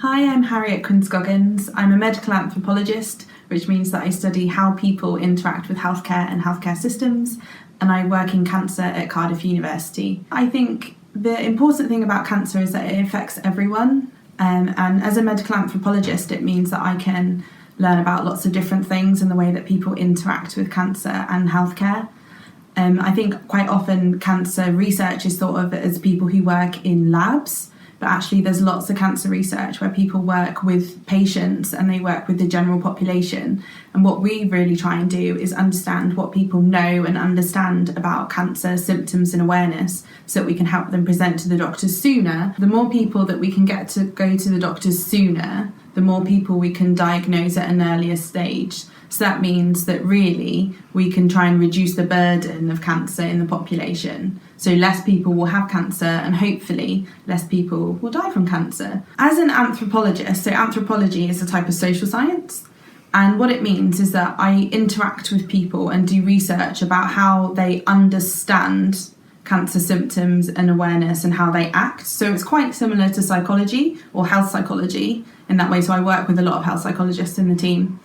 Hi, I'm Harriet Quinn-Scoggins. I'm a medical anthropologist, which means that I study how people interact with healthcare and healthcare systems, and I work in cancer at Cardiff University. I think the important thing about cancer is that it affects everyone, and as a medical anthropologist, it means that I can learn about lots of different things and the way that people interact with cancer and healthcare. I think quite often cancer research is thought of as people who work in labs, but actually there's lots of cancer research where people work with patients and they work with the general population. And what we really try and do is understand what people know and understand about cancer symptoms and awareness so that we can help them present to the doctors sooner. The more people that we can get to go to the doctors sooner, the more people we can diagnose at an earlier stage. So that means that really we can try and reduce the burden of cancer in the population. So less people will have cancer and hopefully less people will die from cancer. As an anthropologist, so anthropology is a type of social science. And what it means is that I interact with people and do research about how they understand cancer symptoms and awareness and how they act. So it's quite similar to psychology or health psychology in that way. So I work with a lot of health psychologists in the team.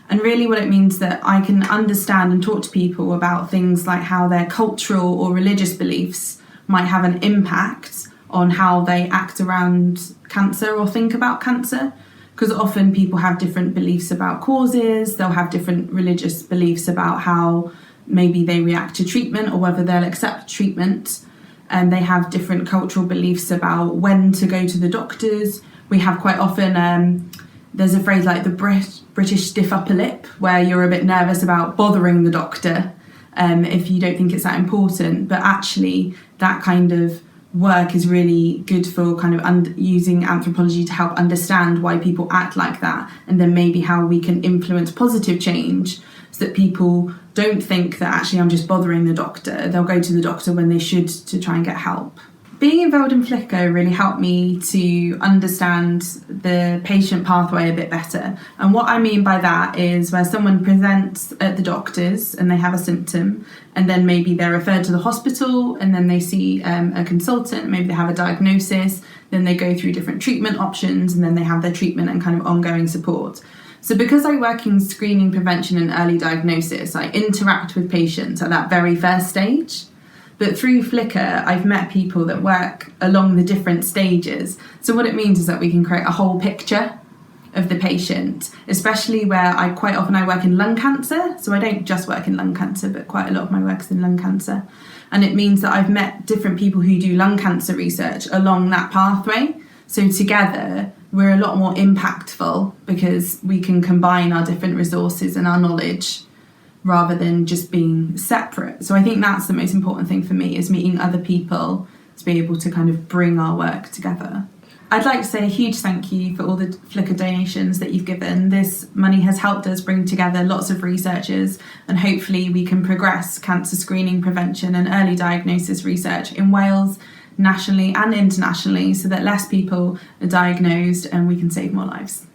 And really what it means that I can understand and talk to people about things like how their cultural or religious beliefs might have an impact on how they act around cancer or think about cancer. Because often people have different beliefs about causes, they'll have different religious beliefs about how maybe they react to treatment or whether they'll accept treatment. And they have different cultural beliefs about when to go to the doctors. We have quite often, there's a phrase like the British stiff upper lip, where you're a bit nervous about bothering the doctor if you don't think it's that important. But actually that kind of work is really good for kind of using anthropology to help understand why people act like that, and then maybe how we can influence positive change so that people don't think that actually I'm just bothering the doctor. They'll go to the doctor when they should to try and get help. Being involved in Flickr really helped me to understand the patient pathway a bit better. And what I mean by that is where someone presents at the doctors and they have a symptom, and then maybe they're referred to the hospital, and then they see a consultant, maybe they have a diagnosis, then they go through different treatment options, and then they have their treatment and kind of ongoing support. So because I work in screening, prevention and early diagnosis, I interact with patients at that very first stage. But through Flickr, I've met people that work along the different stages. So what it means is that we can create a whole picture of the patient, especially where I work in lung cancer. So I don't just work in lung cancer, but quite a lot of my work is in lung cancer. And it means that I've met different people who do lung cancer research along that pathway. So together, we're a lot more impactful because we can combine our different resources and our knowledge rather than just being separate. So I think that's the most important thing for me, is meeting other people to be able to kind of bring our work together. I'd like to say a huge thank you for all the Flickr donations that you've given. This money has helped us bring together lots of researchers, and hopefully we can progress cancer screening, prevention and early diagnosis research in Wales, nationally and internationally, so that less people are diagnosed and we can save more lives.